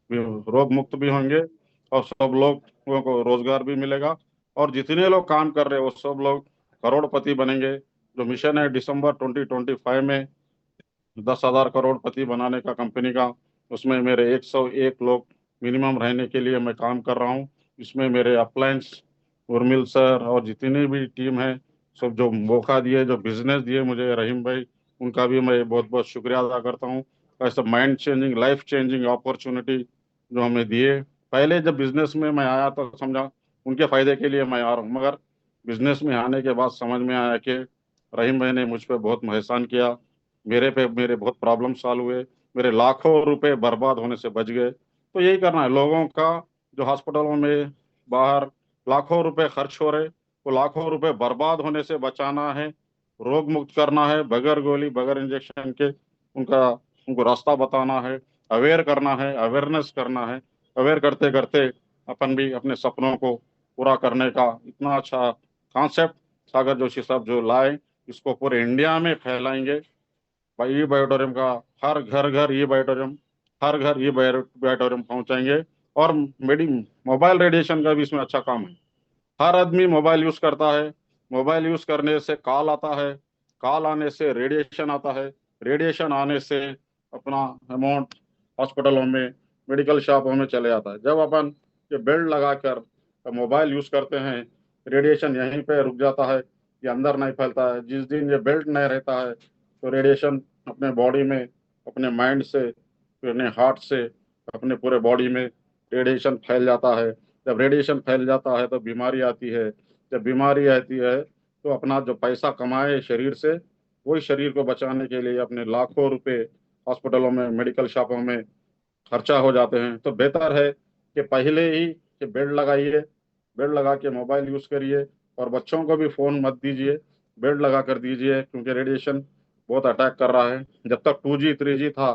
रोग मुक्त भी होंगे, और सब लोगों को रोजगार भी मिलेगा, और जितने लोग काम कर रहे हैं वो सब लोग करोड़पति बनेंगे। जो मिशन है दिसंबर 2025 में 10,000 करोड़पति बनाने का कंपनी का, उसमें मेरे 101 लोग मिनिमम रहने के लिए मैं काम कर रहा हूँ। इसमें मेरे अपलायंस, उर्मिल सर और जितनी भी टीम है, सब जो मौका दिए, जो बिजनेस दिए मुझे, रहीम भाई, उनका भी मैं बहुत बहुत शुक्रिया अदा करता हूँ। ऐसा mind changing, life changing opportunity जो हमें दिए। पहले जब बिजनेस में मैं आया तो समझा उनके फायदे के लिए मैं आ रहा हूँ, मगर बिजनेस में आने के बाद समझ में आया कि रहीम भाई ने मुझ पर बहुत एहसान किया, मेरे बहुत प्रॉब्लम सॉल्व हुए, मेरे लाखों रुपए बर्बाद होने से बच गए। तो यही करना है लोगों का। जो हॉस्पिटलों में बाहर लाखों रुपए खर्च हो रहे, वो लाखों रुपए बर्बाद होने से बचाना है, रोग मुक्त करना है, बगैर गोली बगैर इंजेक्शन के उनको रास्ता बताना है, अवेयर करना है, अवेयरनेस करना है। अवेयर करते करते अपन भी अपने सपनों को पूरा करने का इतना अच्छा कॉन्सेप्ट सागर जोशी साहब जो लाए, इसको पूरे इंडिया में फैलाएंगे। भाई ई बायोटोरियम का हर घर घर ई बायोटोरियम, हर घर ई बायोटोरियम पहुंचाएंगे। और मेडी मोबाइल रेडिएशन का भी इसमें अच्छा काम है। हर आदमी मोबाइल यूज करता है, मोबाइल यूज करने से कॉल आता है, कॉल आने से रेडिएशन आता है, रेडिएशन आने से अपना अमाउंट हॉस्पिटलों में, मेडिकल शॉपों में चले जाता है। जब अपन ये बेल्ट लगाकर मोबाइल यूज करते हैं, रेडिएशन यहीं पे रुक जाता है, ये अंदर नहीं फैलता है। जिस दिन ये बेल्ट नहीं रहता है तो रेडिएशन अपने बॉडी में, अपने माइंड से, अपने हार्ट से, अपने पूरे बॉडी में रेडिएशन फैल जाता है। जब रेडिएशन फैल जाता है तो बीमारी आती है। जब बीमारी आती है तो अपना जो पैसा कमाए शरीर से, वही शरीर को बचाने के लिए अपने लाखों रुपए हॉस्पिटलों में, मेडिकल शॉपों में खर्चा हो जाते हैं। तो बेहतर है कि पहले ही कि बेड लगाइए, बेड लगा के मोबाइल यूज करिए, और बच्चों को भी फोन मत दीजिए, बेड लगा कर दीजिए, क्योंकि रेडिएशन बहुत अटैक कर रहा है। जब तक 2G 3G था,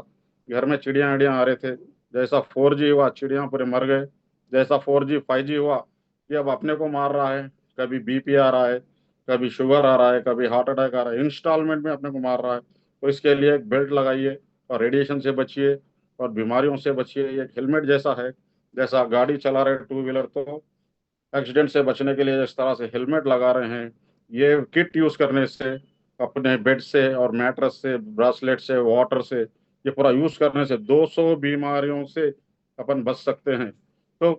घर में चिड़िया विड़िया आ रहे थे। जैसा 4G हुआ, चिड़िया पूरे मर गए। जैसा 4G 5G हुआ, ये अब अपने को मार रहा है। कभी BP आ रहा है, कभी शुगर आ रहा है, कभी हार्ट अटैक आ रहा है, इंस्टॉलमेंट में अपने को मार रहा है। तो इसके लिए एक बेल्ट लगाइए और रेडिएशन से बचिए, और बीमारियों से बचिए। ये हेलमेट जैसा है, जैसा गाड़ी चला रहे टू व्हीलर, तो एक्सीडेंट से बचने के लिए जिस तरह से हेलमेट लगा रहे हैं, ये किट यूज करने से, अपने बेड से और मैट्रेस से, ब्रासलेट से, वाटर से, ये पूरा यूज करने से 200 बीमारियों से अपन बच सकते हैं। तो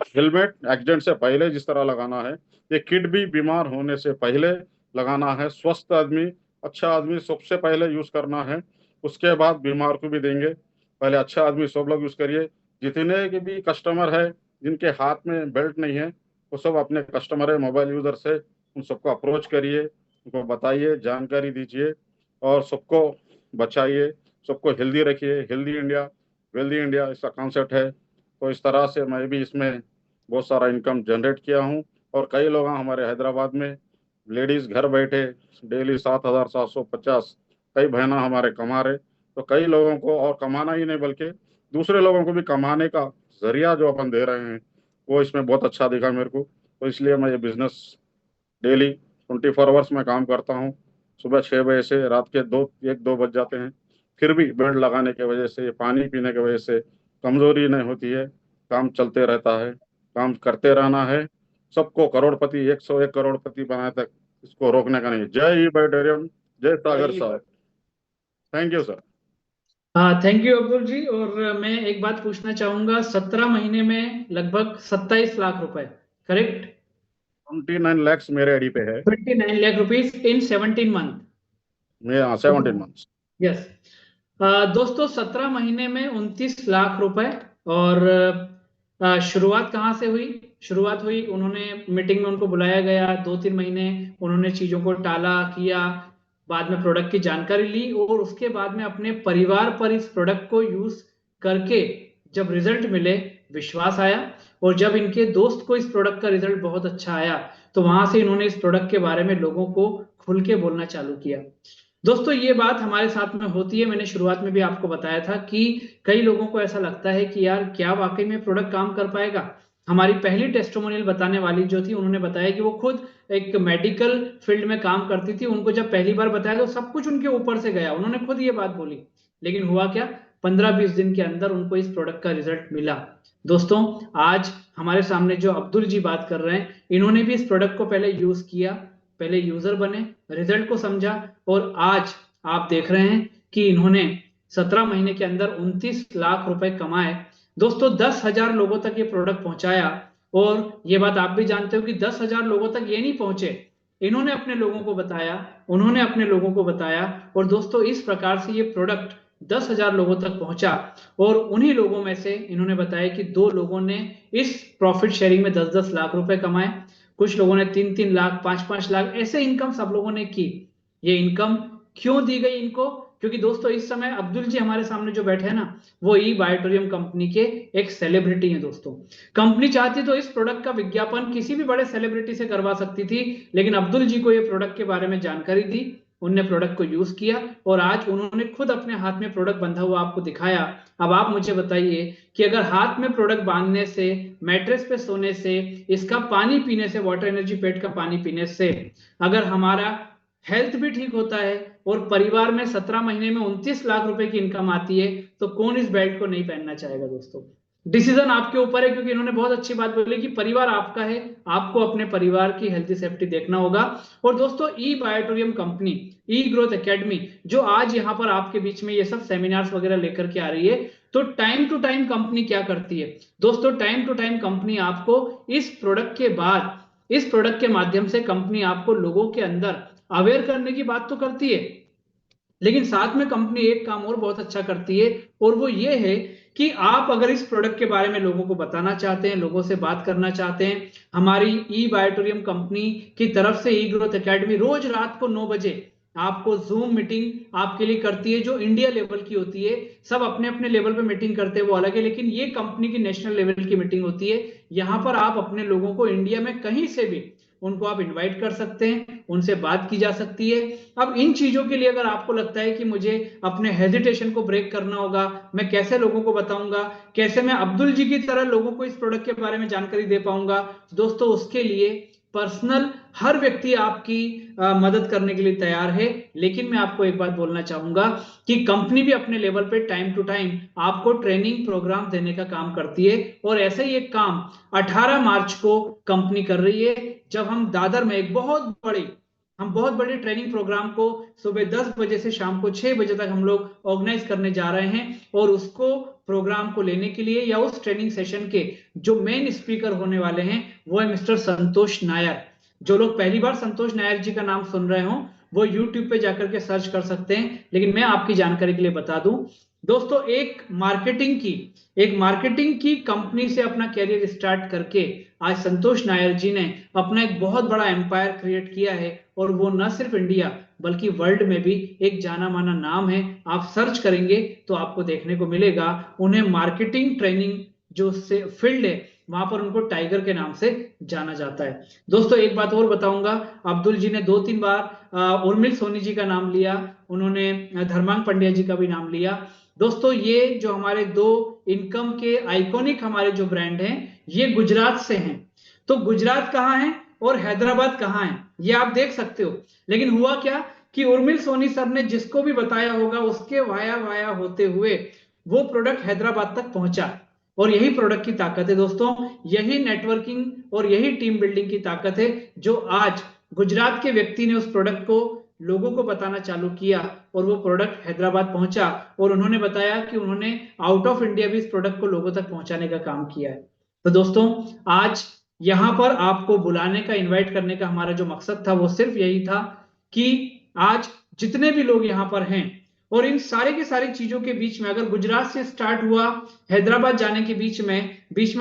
हेलमेट एक्सीडेंट से पहले जिस तरह लगाना है, ये किट भी बीमार होने से पहले लगाना है। स्वस्थ आदमी, अच्छा आदमी सबसे पहले यूज करना है, उसके बाद बीमार को भी देंगे। पहले अच्छा आदमी सब लोग यूज करिए। जितने के भी कस्टमर है जिनके हाथ में बेल्ट नहीं है, वो सब अपने कस्टमर है, मोबाइल यूजर से, उन सबको अप्रोच करिए, उनको बताइए, जानकारी दीजिए और सबको बचाइए, सबको हेल्दी रखिए। हेल्दी इंडिया वेल्दी इंडिया इसका कॉन्सेप्ट है। तो इस तरह से मैं भी इसमें बहुत सारा इनकम जनरेट किया हूँ। और कई लोग हमारे हैदराबाद में लेडीज घर बैठे डेली 7,750, कई बहना हमारे कमा रहे। तो कई लोगों को और कमाना ही नहीं बल्कि दूसरे लोगों को भी कमाने का जरिया जो अपन दे रहे हैं, वो इसमें बहुत अच्छा दिखा मेरे को। तो इसलिए मैं ये बिजनेस डेली 24 आवर्स में काम करता हूँ। सुबह 6 बजे से रात के 1-2 बज जाते हैं, फिर भी बेल्ट लगाने की वजह से, पानी पीने की वजह से कमजोरी नहीं होती है। काम चलते रहता है, काम करते रहना है। सबको करोड़पति, 101 करोड़पति बनाए तक इसको रोकने का नहीं। जय बैटेरियम, जय सागर साहब। Thank you sir. हाँ, थैंक यू अब्दुल जी। और मैं एक बात पूछना चाहूंगा, 17 महीने में लगभग 27 लाख रुपए, करेक्ट? 29 lakhs मेरे आईडी पे है। 29 लाख रुपीस इन 17 मंथ। मैं 17 months। यस। दोस्तों, 17 महीने में 29 लाख रुपए। और शुरुआत कहाँ से हुई? शुरुआत हुई, उन्होंने मीटिंग में उनको बुलाया गया, 2-3 महीने उन्होंने चीजों को टाला किया, बाद में प्रोडक्ट की जानकारी ली और उसके बाद में अपने परिवार पर इस प्रोडक्ट को यूज करके जब रिजल्ट मिले, विश्वास आया। और जब इनके दोस्त को इस प्रोडक्ट का रिजल्ट बहुत अच्छा आया, तो वहां से इन्होंने इस प्रोडक्ट के बारे में लोगों को खुल के बोलना चालू किया। दोस्तों, ये बात हमारे साथ में होती है। मैंने शुरुआत में भी आपको बताया था कि कई लोगों को ऐसा लगता है कि यार क्या वाकई में प्रोडक्ट काम कर पाएगा। हमारी पहली टेस्टिमोनियल बताने वाली जो थी, उन्होंने बताया कि वो खुद एक मेडिकल फील्ड में काम करती थी। उनको जब पहली बार बताया तो सब कुछ उनके ऊपर से गया, उन्होंने खुद ये बात बोली। लेकिन हुआ क्या, 15-20 दिन के अंदर उनको इस प्रोडक्ट का रिजल्ट मिला। दोस्तों, आज हमारे सामने जो अब्दुल जी बात कर रहे हैं, इन्होंने भी इस प्रोडक्ट को पहले यूज किया, पहले यूजर बने, रिजल्ट को समझा और आज आप देख रहे हैं कि इन्होंने 17 महीने के अंदर 29 लाख रुपए कमाए। दोस्तों, 10,000 लोगों तक ये प्रोडक्ट पहुंचाया। और ये बात आप भी जानते हो कि 10,000 लोगों तक ये नहीं पहुंचे, इन्होंने अपने लोगों को बताया, उन्होंने अपने लोगों को बताया। और दोस्तों, इस प्रकार से ये प्रोडक्ट 10,000 लोगों तक पहुंचा। और उन्हीं लोगों में से इन्होंने बताया कि 2 लोगों ने इस प्रॉफिट शेयरिंग में 10-10 लाख रुपए कमाए, कुछ लोगों ने 3-3 लाख, 5-5 लाख, ऐसे इनकम सब लोगों ने की। ये इनकम क्यों दी गई इनको? क्योंकि दोस्तों, इस समय अब्दुल जी हमारे सामने जो बैठे हैं ना, वो ई बायोटोरियम कंपनी के एक सेलिब्रिटी हैं। दोस्तों, कंपनी चाहती तो इस प्रोडक्ट का विज्ञापन किसी भी बड़े सेलिब्रिटी से करवा सकती थी, लेकिन अब्दुल जी को ये प्रोडक्ट के बारे में जानकारी दी, उनने प्रोडक्ट को यूज किया और आज उन्होंने खुद अपने हाथ में प्रोडक्ट बंधा हुआ आपको दिखाया। अब आप मुझे बताइए कि अगर हाथ में प्रोडक्ट बांधने से, मैट्रेस पे सोने से, इसका पानी पीने से, वाटर एनर्जी पेट का पानी पीने से अगर हमारा हेल्थ भी ठीक होता है और परिवार में 17 महीने में 29 लाख रुपए की इनकम आती है, तो कौन इस बेल्ट को नहीं पहनना चाहेगा? दोस्तों, डिसीजन आपके ऊपर है, क्योंकि इन्होंने बहुत अच्छी बात बोली कि परिवार आपका है, आपको अपने परिवार की हेल्थी सेफ्टी देखना होगा। और दोस्तों, ई बायोटोरियम कंपनी, ई ग्रोथ एकेडमी, जो आज यहाँ पर आपके बीच में ये सब सेमिनार्स वगैरह लेकर के आ रही है, तो टाइम टू टाइम कंपनी क्या करती है दोस्तों? टाइम टू टाइम कंपनी आपको इस प्रोडक्ट के बाद, इस प्रोडक्ट के माध्यम से कंपनी आपको लोगों के अंदर अवेयर करने की बात तो करती है, लेकिन साथ में कंपनी एक काम और बहुत अच्छा करती है, और वो ये है कि आप अगर इस प्रोडक्ट के बारे में लोगों को बताना चाहते हैं, लोगों से बात करना चाहते हैं, हमारी ई बायोटोरियम कंपनी की तरफ से ई ग्रोथ एकेडमी रोज रात को 9 बजे आपको जूम मीटिंग आपके लिए करती है, जो इंडिया लेवल की होती है। सब अपने अपने लेवल पे मीटिंग करते हैं, वो अलग है, लेकिन ये कंपनी की नेशनल लेवल की मीटिंग होती है। यहां पर आप अपने लोगों को इंडिया में कहीं से भी उनको आप इनवाइट कर सकते हैं, उनसे बात की जा सकती है। अब इन चीजों के लिए अगर आपको लगता है कि मुझे अपने हेजिटेशन को ब्रेक करना होगा, मैं कैसे लोगों को बताऊंगा, कैसे मैं अब्दुल जी की तरह लोगों को इस प्रोडक्ट के बारे में जानकारी दे पाऊंगा, दोस्तों उसके लिए पर्सनल हर व्यक्ति आपकी मदद करने के लिए तैयार है, लेकिन मैं आपको एक बात बोलना चाहूंगा कि कंपनी भी अपने लेवल पे टाइम टू टाइम आपको ट्रेनिंग प्रोग्राम देने का काम करती है। और ऐसा ही एक काम 18 मार्च को कंपनी कर रही है, जब हम दादर में एक बहुत बड़ी ट्रेनिंग प्रोग्राम को सुबह 10 बजे से शाम को 6 बजे तक हम लोग ऑर्गेनाइज करने जा रहे हैं। और उसको प्रोग्राम को लेने के लिए या उस ट्रेनिंग सेशन के जो मेन स्पीकर होने वाले हैं वो है मिस्टर संतोष नायर। जो लोग पहली बार संतोष नायर जी का नाम सुन रहे हो वो यूट्यूब पे जाकर के सर्च कर सकते हैं, लेकिन मैं आपकी जानकारी के लिए बता दूं दोस्तों, एक मार्केटिंग की कंपनी से अपना कैरियर स्टार्ट करके आज संतोष नायर जी ने अपना एक बहुत बड़ा एम्पायर क्रिएट किया है। और वो न सिर्फ इंडिया बल्कि वर्ल्ड में भी एक जाना माना नाम है। आप सर्च करेंगे तो आपको देखने को मिलेगा। उन्हें मार्केटिंग ट्रेनिंग जो से फील्ड है वहां पर उनको टाइगर के नाम से जाना जाता है। दोस्तों एक बात और बताऊंगा, अब्दुल जी ने 2-3 बार उर्मिल सोनी जी का नाम लिया, उन्होंने धर्मांग पंड्या जी का भी नाम लिया। दोस्तों ये जो हमारे 2 इनकम के आइकॉनिक हमारे जो ब्रांड हैं ये गुजरात से हैं। तो गुजरात कहाँ है और हैदराबाद कहाँ है ये आप देख सकते हो। लेकिन हुआ क्या कि उर्मिल सोनी सर ने जिसको भी बताया होगा उसके वाया होते हुए वो प्रोडक्ट हैदराबाद तक पहुंचा। और यही प्रोडक्ट की ताकत है दोस्तों, यही नेटवर्किंग और यही टीम बिल्डिंग की ताकत है जो आज गुजरात के व्यक्ति ने उस प्रोडक्ट को लोगों को बताना चालू किया और वो प्रोडक्ट हैदराबाद पहुंचा। और उन्होंने बताया कि उन्होंने आउट ऑफ इंडिया भी इस प्रोडक्ट को लोगों तक पहुंचाने का काम किया है। तो दोस्तों आज यहां पर आपको बुलाने का, इनवाइट करने का हमारा जो मकसद था वो सिर्फ यही था कि आज जितने भी लोग यहां पर हैं और इन सारे की सारी चीजों के बीच में अगर गुजरात से स्टार्ट हुआ हैदराबाद जाने के बीच में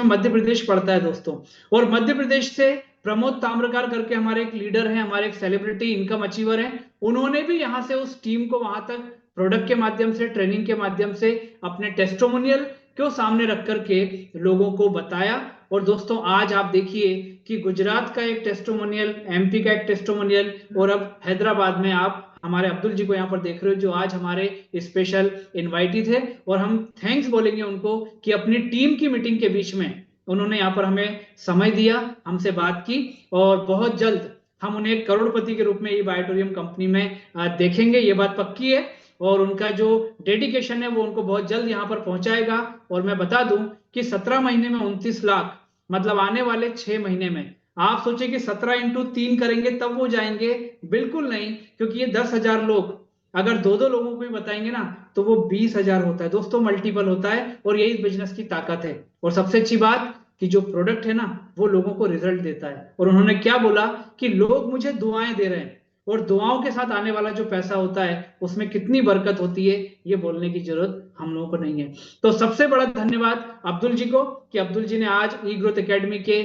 मध्य प्रदेश पड़ता है दोस्तों। और मध्य प्रदेश से प्रमोद ताम्रकार करके हमारे एक लीडर हैं, हमारे एक सेलिब्रिटी इनकम अचीवर हैं, उन्होंने भी यहां से उस टीम को वहां तक प्रोडक्ट के माध्यम से, ट्रेनिंग के माध्यम से अपने टेस्टिमोनियल को सामने रख करके लोगों को बताया। और दोस्तों आज आप देखिए कि गुजरात का एक टेस्टिमोनियल, एमपी का एक टेस्टिमोनियल और अब हैदराबाद में आप हमारे अब्दुल जी को यहाँ पर देख रहे हो जो आज हमारे स्पेशल इनवाइटी थे। और हम थैंक्स बोलेंगे उनको कि अपनी टीम की मीटिंग के बीच में उन्होंने यहाँ पर हमें समय दिया, हमसे बात की और बहुत जल्द हम उन्हें एक करोड़पति के रूप में ये बायोटोरियम कंपनी में देखेंगे, ये बात पक्की है। और उनका जो डेडिकेशन है वो उनको बहुत जल्द यहाँ पर पहुंचाएगा। और मैं बता दूं कि 17 महीने में 29 लाख, मतलब आने वाले 6 महीने में आप सोचे कि 17 × 3 करेंगे तब वो जाएंगे, बिल्कुल नहीं, क्योंकि ये 10,000 लोग अगर 2-2 लोगों को भी बताएंगे ना तो वो 20,000 होता है दोस्तों, मल्टीपल होता है। और यही बिजनेस की ताकत है। और सबसे अच्छी बात कि जो प्रोडक्ट है ना वो लोगों को रिजल्ट देता है। और उन्होंने क्या बोला कि लोग मुझे दुआएं दे रहे हैं और दुआओं के साथ आने वाला जो पैसा होता है उसमें कितनी बरकत होती है ये बोलने की जरूरत हम लोगों को नहीं है। तो सबसे बड़ा धन्यवाद अब्दुल जी को कि अब्दुल जी ने आज ई ग्रोथ एकेडमी के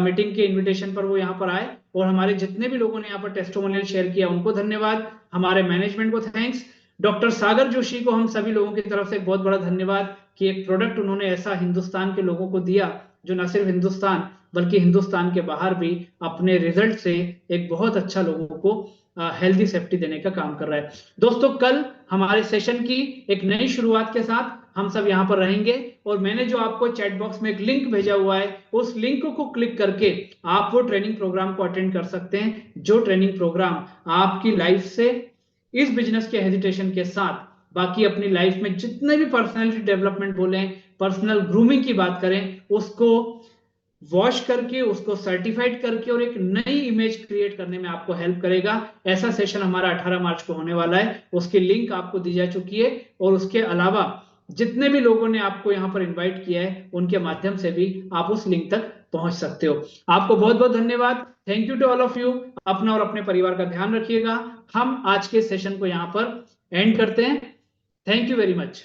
मीटिंग के इनविटेशन पर वो यहाँ पर आए। और हमारे जितने भी लोगों ने यहाँ पर टेस्टिमोनियल शेयर किया उनको धन्यवाद, हमारे मैनेजमेंट को थैंक्स, डॉक्टर सागर जोशी को हम सभी लोगों की तरफ से एक बहुत बड़ा धन्यवाद कि एक प्रोडक्ट उन्होंने ऐसा हिंदुस्तान के लोगों को दिया जो न सिर्फ हिंदुस्तान बल्कि हिंदुस्तान के बाहर भी अपने रिजल्ट से एक बहुत अच्छा लोगों को हेल्दी सेफ्टी देने का काम कर रहा है। दोस्तों कल हमारे सेशन की एक नई शुरुआत के साथ हम सब यहाँ पर रहेंगे। और मैंने जो आपको चैट बॉक्स में एक लिंक भेजा हुआ है उस लिंक को क्लिक करके आप वो ट्रेनिंग प्रोग्राम को अटेंड कर सकते हैं, जो ट्रेनिंग प्रोग्राम आपकी लाइफ से इस बिजनेस के हेजिटेशन के साथ बाकी अपनी लाइफ में जितने भी पर्सनैलिटी डेवलपमेंट बोले, पर्सनल ग्रूमिंग की बात करें, उसको वॉश करके, उसको सर्टिफाइड करके और एक नई इमेज क्रिएट करने में आपको हेल्प करेगा। ऐसा सेशन हमारा 18 मार्च को होने वाला है, उसकी लिंक आपको दी जा चुकी है। और उसके अलावा जितने भी लोगों ने आपको यहाँ पर इनवाइट किया है उनके माध्यम से भी आप उस लिंक तक पहुंच सकते हो। आपको बहुत बहुत धन्यवाद, thank you to all of you. अपना और अपने परिवार का ध्यान रखिएगा। हम आज के सेशन को यहाँ पर एंड करते हैं। Thank you very much.